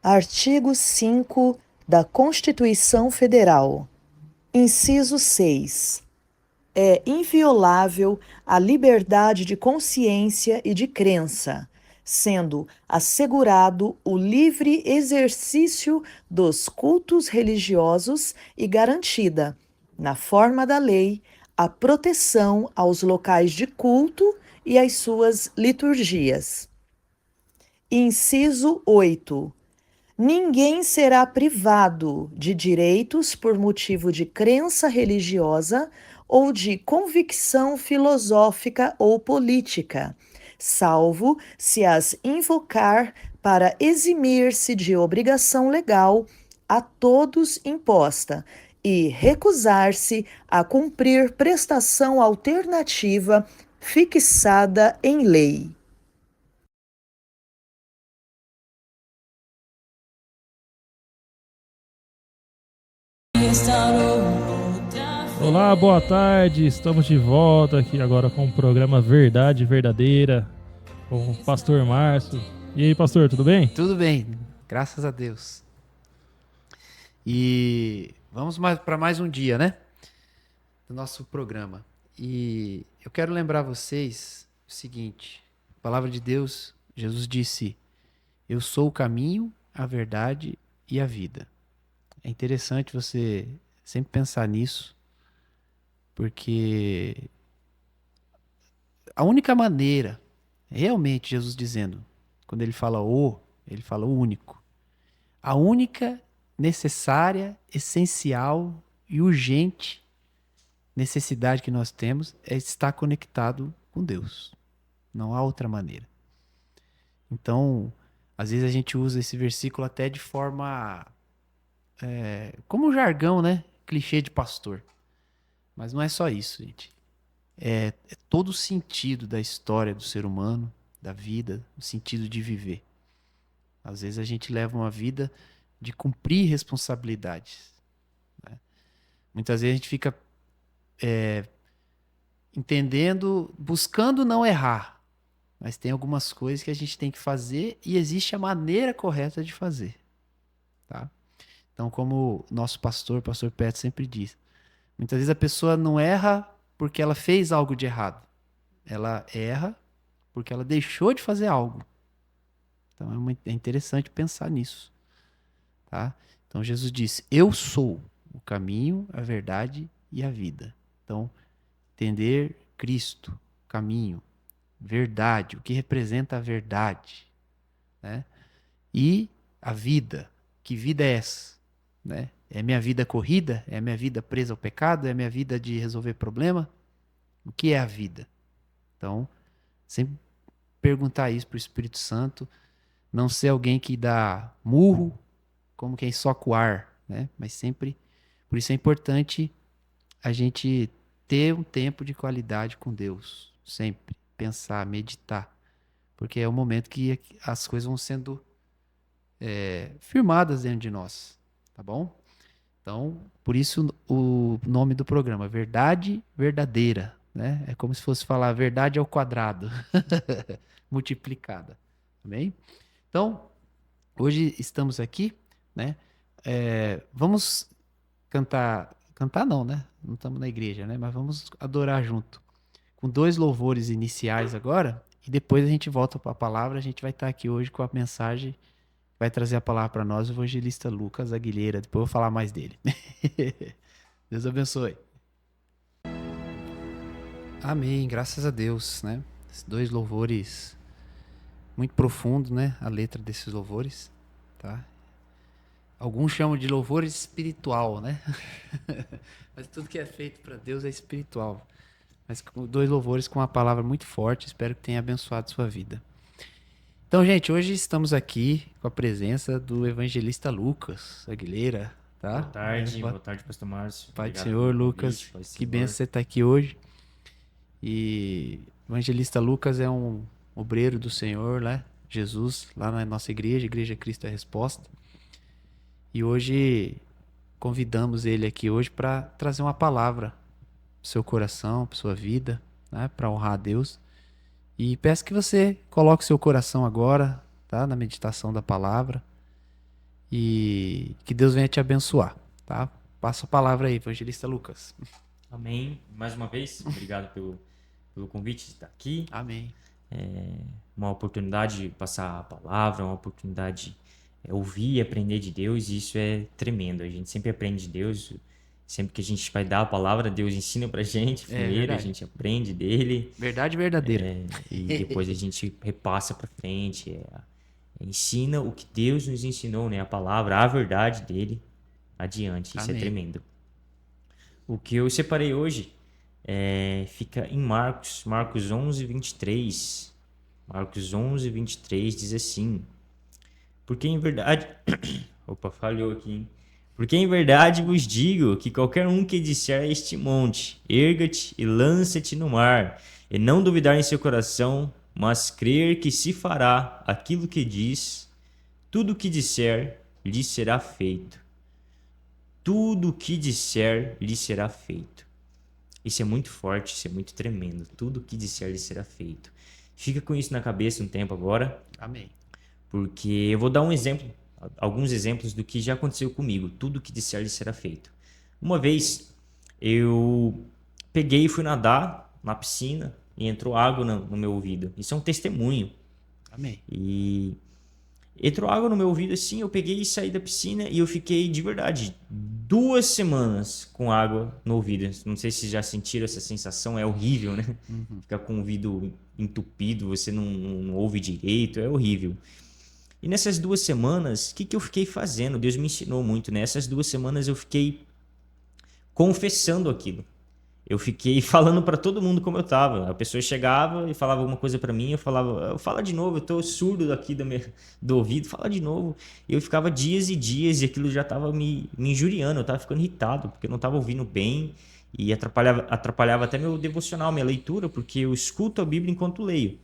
Artigo 5 da Constituição Federal. Inciso 6. É inviolável a liberdade de consciência e de crença, sendo assegurado o livre exercício dos cultos religiosos e garantida, na forma da lei, a proteção aos locais de culto e às suas liturgias. Inciso 8. Ninguém será privado de direitos por motivo de crença religiosa ou de convicção filosófica ou política, salvo se as invocar para eximir-se de obrigação legal a todos imposta e recusar-se a cumprir prestação alternativa fixada em lei. Olá, boa tarde. Estamos de volta aqui agora com o programa Verdade Verdadeira com o pastor Márcio. E aí, pastor, tudo bem? Tudo bem, graças a Deus. E vamos para mais um dia, né? Do nosso programa. E eu quero lembrar vocês o seguinte: a palavra de Deus, Jesus disse: Eu sou o caminho, a verdade e a vida. É interessante você sempre pensar nisso, porque a única maneira, realmente Jesus dizendo, quando ele fala o único. A única necessária, essencial e urgente necessidade que nós temos é estar conectado com Deus. Não há outra maneira. Então, às vezes a gente usa esse versículo até de forma como um jargão, né? Clichê de pastor. Mas não é só isso, gente. É todo o sentido da história do ser humano, da vida, o sentido de viver. Às vezes a gente leva uma vida de cumprir responsabilidades, né? Muitas vezes a gente fica entendendo, buscando não errar, mas tem algumas coisas que a gente tem que fazer e existe a maneira correta de fazer, tá? Então, como o nosso pastor Petro sempre diz, muitas vezes a pessoa não erra porque ela fez algo de errado, ela erra porque ela deixou de fazer algo. Então é interessante pensar nisso, tá? Então Jesus disse: Eu sou o caminho, a verdade e a vida. Então, entender Cristo, caminho, verdade, o que representa a verdade, né? E a vida. Que vida é essa, né? É minha vida corrida? É minha vida presa ao pecado? É minha vida de resolver problema? O que é a vida? Então, sempre perguntar isso para o Espírito Santo. Não ser alguém que dá murro, como quem soca o ar, né? Mas sempre. Por isso é importante a gente ter um tempo de qualidade com Deus. Sempre. Pensar, meditar. Porque é o momento que as coisas vão sendo firmadas dentro de nós. Tá bom? Então, por isso o nome do programa, Verdade Verdadeira, né? É como se fosse falar verdade ao quadrado, multiplicada. Tá bem? Então, hoje estamos aqui, né? Vamos cantar não, né? Não estamos na igreja, né? Mas vamos adorar junto. Com 2 louvores iniciais agora, e depois a gente volta para a palavra. A gente vai estar aqui hoje com a mensagem, vai trazer a palavra para nós o evangelista Lucas Aguilera. Depois eu vou falar mais dele. Deus abençoe. Amém, graças a Deus, né? Esses 2 louvores muito profundos, né? A letra desses louvores, tá? Alguns chamam de louvor espiritual, né? Mas tudo que é feito para Deus é espiritual. Mas 2 louvores com uma palavra muito forte, espero que tenha abençoado sua vida. Então, gente, hoje estamos aqui com a presença do evangelista Lucas Aguilera, tá? Boa tarde, pastor Márcio. Pai do Obrigado Senhor, pelo Lucas, convite, Pai do que Senhor. benção você estar aqui hoje. E o evangelista Lucas é um obreiro do Senhor, né? Jesus, lá na nossa igreja, Igreja Cristo é a Resposta. E hoje convidamos ele aqui hoje para trazer uma palavra pro seu coração, para sua vida, né? Para honrar a Deus. E peço que você coloque seu coração agora, tá? Na meditação da palavra. e que Deus venha te abençoar, tá? Passa a palavra aí, evangelista Lucas. Amém. Mais uma vez, obrigado pelo convite de estar aqui. Amém. Uma oportunidade de passar a palavra, uma oportunidade de ouvir e aprender de Deus, e isso é tremendo. A gente sempre aprende de Deus. Sempre que a gente vai dar a palavra, Deus ensina pra gente. Primeiro, a verdade. gente aprende dele. Verdade verdadeira. E depois a gente repassa pra frente. Ensina o que Deus nos ensinou, né? A palavra, a verdade dele adiante. Isso Amém. é tremendo. O que eu separei hoje fica em Marcos 11, 23. Marcos 11, 23 diz assim: porque em verdade... Opa, falhou aqui, hein? Porque em verdade vos digo que qualquer um que disser a este monte, erga-te e lança-te no mar, e não duvidar em seu coração, mas crer que se fará aquilo que diz, tudo o que disser lhe será feito. Tudo o que disser lhe será feito. Isso é muito forte, isso é muito tremendo. Tudo o que disser lhe será feito. Fica com isso na cabeça um tempo agora, Amém. porque eu vou dar um exemplo, alguns exemplos do que já aconteceu comigo. Tudo o que disser lhe será feito. Uma vez eu peguei e fui nadar na piscina e entrou água no meu ouvido. Isso é um testemunho. Amém. E entrou água no meu ouvido assim, eu peguei e saí da piscina e eu fiquei de verdade 2 semanas com água no ouvido. Não sei se já sentiram essa sensação, é horrível, né? Ficar com o ouvido entupido, você não ouve direito, é horrível. E nessas 2 semanas, o que eu fiquei fazendo? Deus me ensinou muito, né? Essas 2 semanas eu fiquei confessando aquilo. Eu fiquei falando pra todo mundo como eu tava. A pessoa chegava e falava alguma coisa pra mim, eu falava, fala de novo, eu tô surdo aqui do ouvido, fala de novo. E eu ficava dias e dias e aquilo já tava me injuriando, eu tava ficando irritado, porque eu não tava ouvindo bem e atrapalhava até meu devocional, minha leitura, porque eu escuto a Bíblia enquanto leio.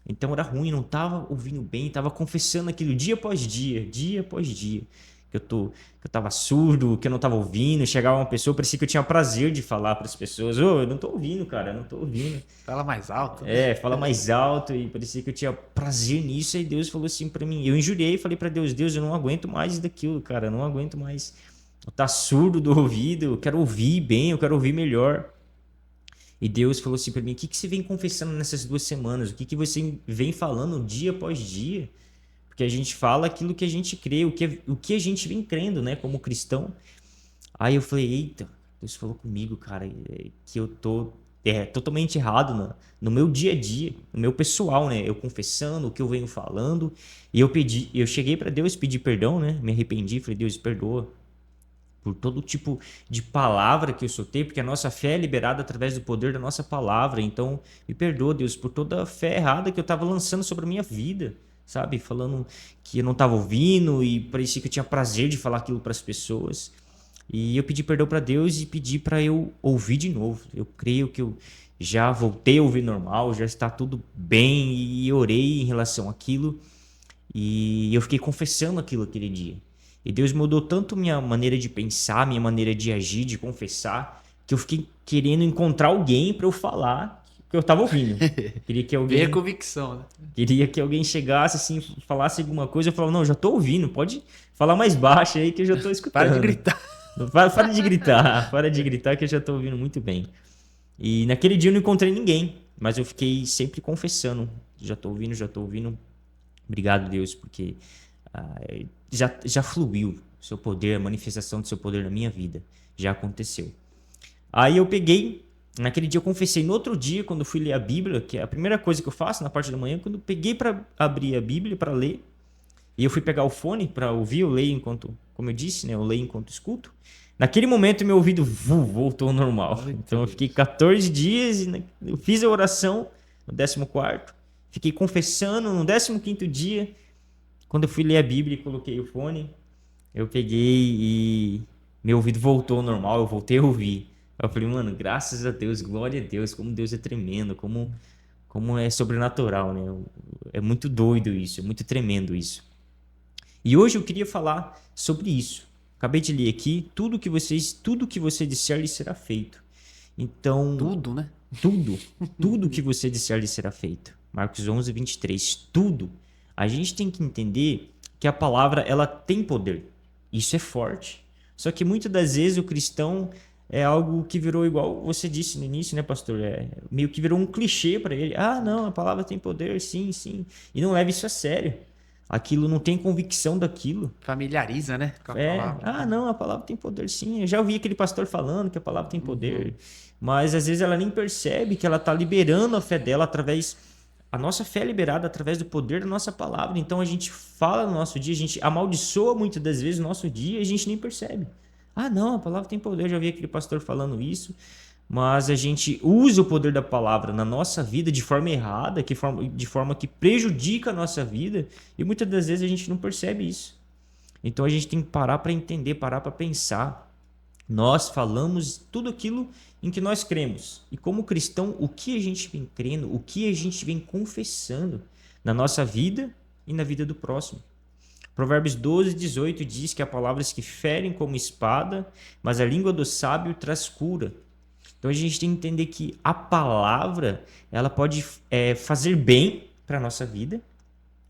Então era ruim, não tava ouvindo bem, tava confessando aquilo dia após dia, que eu tava surdo, que eu não tava ouvindo. Chegava uma pessoa, parecia que eu tinha prazer de falar para as pessoas: ô, eu não tô ouvindo, cara, eu não tô ouvindo. Fala mais alto. Fala mais alto, e parecia que eu tinha prazer nisso. Aí Deus falou assim para mim, eu injuriei, falei para Deus: Deus, eu não aguento mais daquilo, cara, eu não aguento mais. Eu tá surdo do ouvido, eu quero ouvir bem, eu quero ouvir melhor. E Deus falou assim para mim: o que você vem confessando nessas 2 semanas? O que você vem falando dia após dia? Porque a gente fala aquilo que a gente crê, o que a gente vem crendo, né, como cristão. Aí eu falei: eita, Deus falou comigo, cara, que eu tô totalmente errado no meu dia a dia, no meu pessoal, né? Eu confessando o que eu venho falando. E eu cheguei para Deus, pedi perdão, né? Me arrependi, falei: Deus, perdoa por todo tipo de palavra que eu soltei, porque a nossa fé é liberada através do poder da nossa palavra. Então, me perdoa, Deus, por toda a fé errada que eu estava lançando sobre a minha vida, sabe? Falando que eu não estava ouvindo e parecia que eu tinha prazer de falar aquilo para as pessoas. E eu pedi perdão para Deus e pedi para eu ouvir de novo. Eu creio que eu já voltei a ouvir normal, já está tudo bem, e orei em relação àquilo. E eu fiquei confessando aquilo aquele dia. E Deus mudou tanto minha maneira de pensar, minha maneira de agir, de confessar, que eu fiquei querendo encontrar alguém para eu falar que eu tava ouvindo. Queria que alguém, Veio a convicção, né? queria que alguém chegasse assim, falasse alguma coisa, eu falava: não, já tô ouvindo, pode falar mais baixo aí que eu já tô escutando. Para de gritar. Para de gritar, para de gritar que eu já tô ouvindo muito bem. E naquele dia eu não encontrei ninguém, mas eu fiquei sempre confessando: já tô ouvindo, já tô ouvindo. Obrigado, Deus, porque já fluiu o seu poder, a manifestação do seu poder na minha vida. Já aconteceu. Aí eu peguei, naquele dia eu confessei. No outro dia, quando eu fui ler a Bíblia, que é a primeira coisa que eu faço na parte da manhã, quando eu peguei para abrir a Bíblia para ler, e eu fui pegar o fone para ouvir, eu leio enquanto, como eu disse, né, eu leio enquanto escuto. Naquele momento meu ouvido voltou ao normal. Então eu fiquei 14 dias e eu fiz a oração no 14º, fiquei confessando no 15º dia. Quando eu fui ler a Bíblia e coloquei o fone, eu peguei e meu ouvido voltou ao normal, eu voltei a ouvir. Eu falei: mano, graças a Deus, glória a Deus, como Deus é tremendo, como é sobrenatural, né? É muito doido isso, é muito tremendo isso. E hoje eu queria falar sobre isso. Acabei de ler aqui: tudo que você disser lhe será feito. Então, Tudo, né? tudo que você disser lhe será feito. Marcos 11, 23, tudo. A gente tem que entender que a palavra ela tem poder. Isso é forte. Só que muitas das vezes o cristão é algo que virou igual você disse no início, né, pastor? Meio que virou um clichê para ele. Ah, não, a palavra tem poder, sim, sim. E não leva isso a sério. Aquilo não tem convicção daquilo. Familiariza, né? Com a palavra. Ah, não, a palavra tem poder, sim. Eu já ouvi aquele pastor falando que a palavra tem poder. Mas às vezes ela nem percebe que ela está liberando a fé dela através. A nossa fé é liberada através do poder da nossa palavra. Então a gente fala no nosso dia, a gente amaldiçoa muitas das vezes o nosso dia e a gente nem percebe. Ah, não, a palavra tem poder. Eu já vi aquele pastor falando isso. Mas a gente usa o poder da palavra na nossa vida de forma errada, de forma que prejudica a nossa vida. E muitas das vezes a gente não percebe isso. Então a gente tem que parar para entender, parar para pensar. Nós falamos tudo aquilo em que nós cremos. E como cristão, o que a gente vem crendo, o que a gente vem confessando na nossa vida e na vida do próximo. Provérbios 12:18 diz que há palavras que ferem como espada, mas a língua do sábio traz cura. Então a gente tem que entender que a palavra ela pode fazer bem para a nossa vida,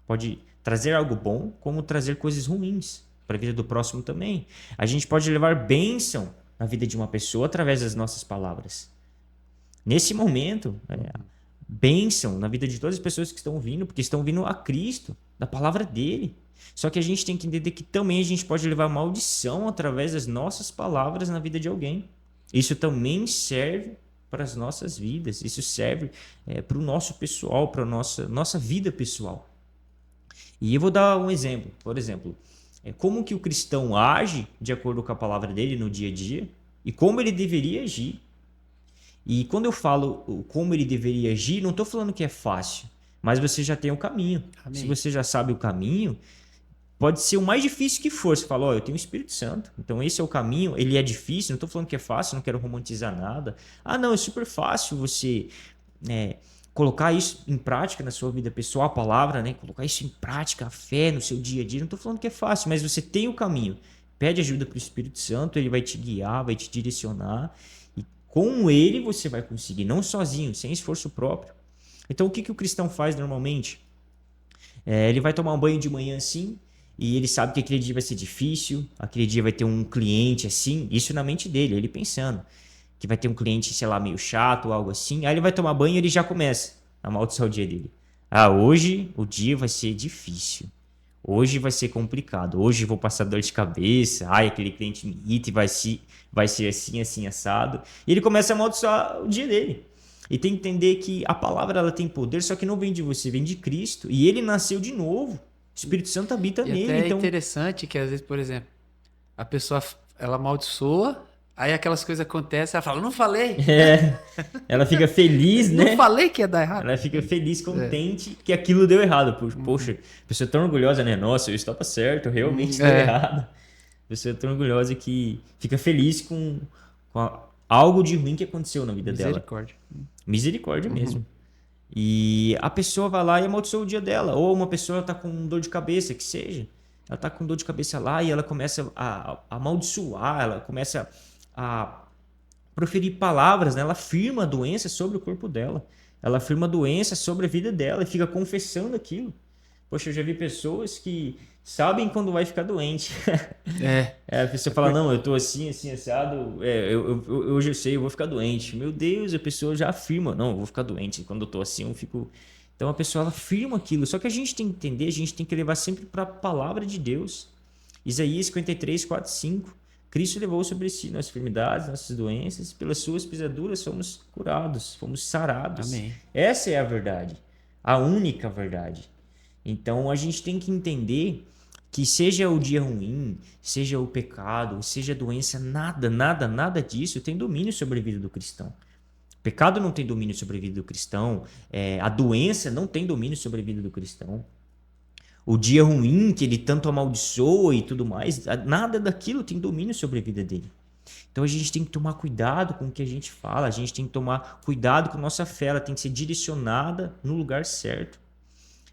pode trazer algo bom, como trazer coisas ruins para a vida do próximo também. A gente pode levar bênção na vida de uma pessoa através das nossas palavras. Nesse momento, bênção na vida de todas as pessoas que estão ouvindo, porque estão ouvindo a Cristo, da palavra dele. Só que a gente tem que entender que também a gente pode levar maldição através das nossas palavras na vida de alguém. Isso também serve para as nossas vidas, isso serve para o nosso pessoal, para a nossa vida pessoal. E eu vou dar um exemplo. Por exemplo, como que o cristão age de acordo com a palavra dele no dia a dia e como ele deveria agir. E quando eu falo como ele deveria agir, não estou falando que é fácil, mas você já tem o caminho. Amém. Se você já sabe o caminho, pode ser o mais difícil que for. Você fala, eu tenho o Espírito Santo, então esse é o caminho, ele é difícil, não estou falando que é fácil, não quero romantizar nada. Ah, não, é super fácil você colocar isso em prática na sua vida pessoal, a palavra, né? Colocar isso em prática, a fé no seu dia a dia. Não estou falando que é fácil, mas você tem o caminho. Pede ajuda para o Espírito Santo, ele vai te guiar, vai te direcionar. E com ele você vai conseguir, não sozinho, sem esforço próprio. Então o que o cristão faz normalmente? Ele vai tomar um banho de manhã assim, e ele sabe que aquele dia vai ser difícil, aquele dia vai ter um cliente assim, isso na mente dele, ele pensando que vai ter um cliente, sei lá, meio chato ou algo assim. Aí ele vai tomar banho e ele já começa a amaldiçoar o dia dele. Ah, hoje o dia vai ser difícil. Hoje vai ser complicado. Hoje eu vou passar dor de cabeça. Ai, aquele cliente me irrita e vai ser assim, assim, assado. E ele começa a amaldiçoar o dia dele. E tem que entender que a palavra ela tem poder, só que não vem de você, vem de Cristo. E ele nasceu de novo. O Espírito Santo habita E nele. até Então é interessante que às vezes, por exemplo, a pessoa ela amaldiçoa, aí aquelas coisas acontecem, ela fala, não falei. Ela fica feliz, né? Não falei que ia dar errado. Ela fica feliz, contente que aquilo deu errado. Poxa, a pessoa é tão orgulhosa, né? Nossa, eu estava certo, realmente deu errado. A pessoa é tão orgulhosa que fica feliz com algo de ruim que aconteceu na vida dela. Misericórdia. Misericórdia mesmo. E a pessoa vai lá e amaldiçoa o dia dela. Ou uma pessoa tá com dor de cabeça, que seja. Ela tá com dor de cabeça lá e ela começa a amaldiçoar, ela começa a proferir palavras, né? Ela afirma a doença sobre o corpo dela. Ela afirma a doença sobre a vida dela e fica confessando aquilo. Poxa, eu já vi pessoas que sabem quando vai ficar doente. A pessoa fala, não, eu tô assim, assim, assado, hoje eu sei, eu vou ficar doente. Meu Deus, a pessoa já afirma, não, eu vou ficar doente. Quando eu tô assim, eu fico... Então a pessoa ela afirma aquilo. Só que a gente tem que entender, a gente tem que levar sempre para a palavra de Deus. Isaías 53, 4, 5. Cristo levou sobre si nossas enfermidades, nossas doenças, pelas suas pisaduras fomos curados, fomos sarados. Amém. Essa é a verdade, a única verdade. Então a gente tem que entender que seja o dia ruim, seja o pecado, seja a doença, nada disso tem domínio sobre a vida do cristão. O pecado não tem domínio sobre a vida do cristão, a doença não tem domínio sobre a vida do cristão. O dia ruim que ele tanto amaldiçoa e tudo mais, nada daquilo tem domínio sobre a vida dele. Então a gente tem que tomar cuidado com o que a gente fala, a gente tem que tomar cuidado com a nossa fé, ela tem que ser direcionada no lugar certo.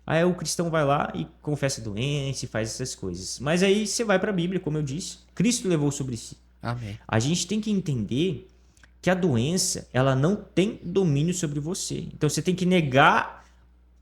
Aí o cristão vai lá e confessa a doença e faz essas coisas. Mas aí você vai para a Bíblia, como eu disse, Cristo levou sobre si. Amém. A gente tem que entender que a doença ela não tem domínio sobre você. Então você tem que negar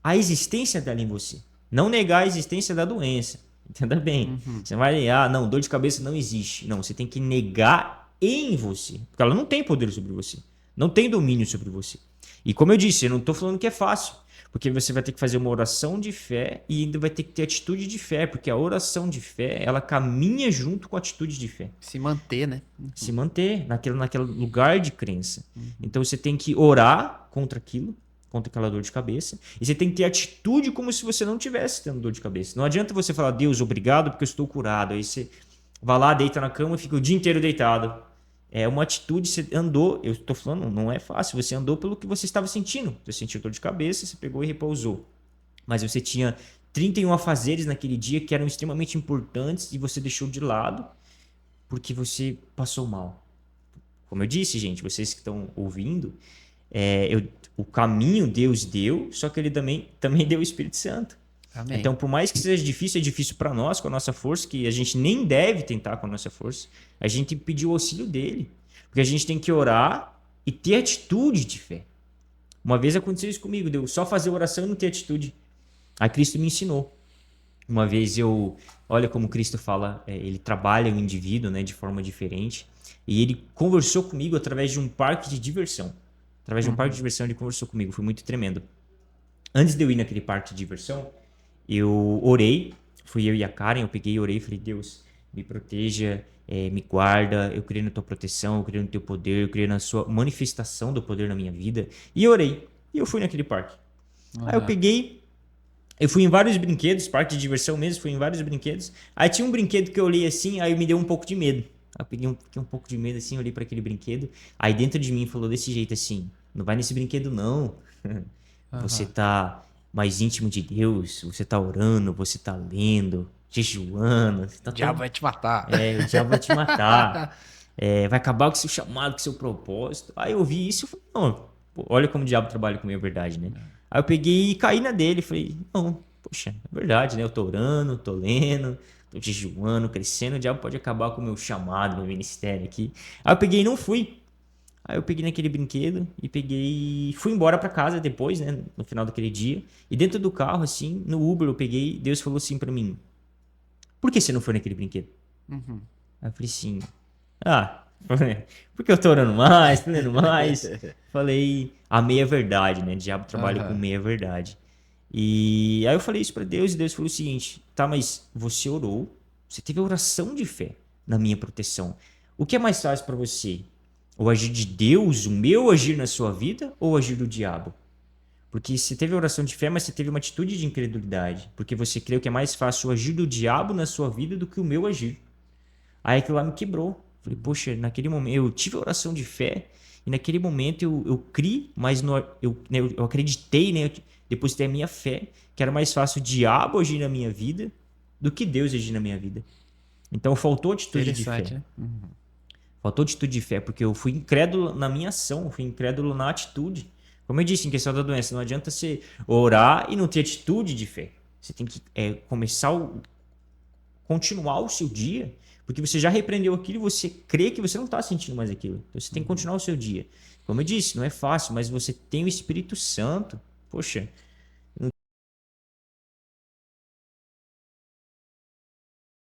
a existência dela em você. Não negar a existência da doença, Entenda bem. Você vai, não, dor de cabeça não existe. Não, você tem que negar em você. Porque ela não tem poder sobre você. Não tem domínio sobre você. E como eu disse, eu não estou falando que é fácil. Porque você vai ter que fazer uma oração de fé e ainda vai ter que ter atitude de fé. Porque a oração de fé, ela caminha junto com a atitude de fé. Se manter, né? Se manter naquele lugar de crença. Então você tem que orar contra aquilo, contra aquela dor de cabeça, e você tem que ter atitude como se você não tivesse tendo dor de cabeça. Não adianta você falar, Deus, obrigado porque eu estou curado. Aí você vai lá, deita na cama e fica o dia inteiro deitado. É uma atitude, você andou, eu estou falando, não é fácil, você andou pelo que você estava sentindo. Você sentiu dor de cabeça, você pegou e repousou. Mas você tinha 31 afazeres naquele dia que eram extremamente importantes e você deixou de lado porque você passou mal. Como eu disse, gente, vocês que estão ouvindo, o caminho Deus deu, só que ele também deu o Espírito Santo. Amém. Então, por mais que seja difícil, é difícil para nós, com a nossa força, que a gente nem deve tentar com a nossa força, a gente tem que pedir o auxílio dele. Porque a gente tem que orar e ter atitude de fé. Uma vez aconteceu isso comigo, deu só fazer oração e não ter atitude. Aí Cristo me ensinou. Uma vez olha como Cristo fala, ele trabalha o indivíduo, né, de forma diferente. E ele conversou comigo através de um parque de diversão. Através de um parque de diversão ele conversou comigo, foi muito tremendo. Antes de eu ir naquele parque de diversão, eu orei, fui eu e a Karen, eu peguei e orei e falei, Deus, me proteja, me guarda, eu creio na tua proteção, eu creio no teu poder, eu creio na sua manifestação do poder na minha vida. E orei, e eu fui naquele parque. Aí eu fui em vários brinquedos, parque de diversão mesmo, fui em vários brinquedos. Aí tinha um brinquedo que eu olhei assim, aí me deu um pouco de medo. Aí eu fiquei um pouco de medo assim, olhei para aquele brinquedo. Aí dentro de mim falou desse jeito assim, não vai nesse brinquedo não. Você tá mais íntimo de Deus, você tá orando, você tá lendo, jejuando. Você tá O diabo vai te matar. o diabo vai te matar. Vai acabar com o seu chamado, com o seu propósito. Aí eu vi isso e falei, não, pô, olha como o diabo trabalha comigo, é verdade, né? Aí eu peguei e caí na dele. Falei, não, poxa, é verdade, né? Eu tô orando, tô lendo, tô jejuando, crescendo. O diabo pode acabar com o meu chamado, meu ministério aqui. Aí eu peguei e não fui. Aí eu peguei naquele brinquedo e fui embora pra casa depois, né? No final daquele dia. E dentro do carro, assim, no Uber, eu peguei. Deus falou assim pra mim: por que você não foi naquele brinquedo? Aí eu falei assim: porque eu tô orando mais, tô lendo mais. Falei, a meia-verdade, né? O diabo trabalha com meia-verdade. E aí eu falei isso pra Deus e Deus falou o seguinte: tá, mas você orou, você teve oração de fé na minha proteção. O que é mais fácil pra você? O agir de Deus, o meu agir na sua vida ou o agir do diabo? Porque você teve oração de fé, mas você teve uma atitude de incredulidade. Porque você creu que é mais fácil o agir do diabo na sua vida do que o meu agir. Aí aquilo lá me quebrou. Falei, poxa, naquele momento eu tive oração de fé e naquele momento eu criei, mas eu acreditei, né? Eu depositei a minha fé, que era mais fácil o diabo agir na minha vida do que Deus agir na minha vida. Então faltou atitude de fé. Né? Faltou atitude de fé, porque eu fui incrédulo na minha ação, eu fui incrédulo na atitude. Como eu disse, em questão da doença, não adianta você orar e não ter atitude de fé. Você tem que continuar o seu dia, porque você já repreendeu aquilo e você crê que você não está sentindo mais aquilo. Então você tem que continuar o seu dia. Como eu disse, não é fácil, mas você tem o Espírito Santo. Poxa,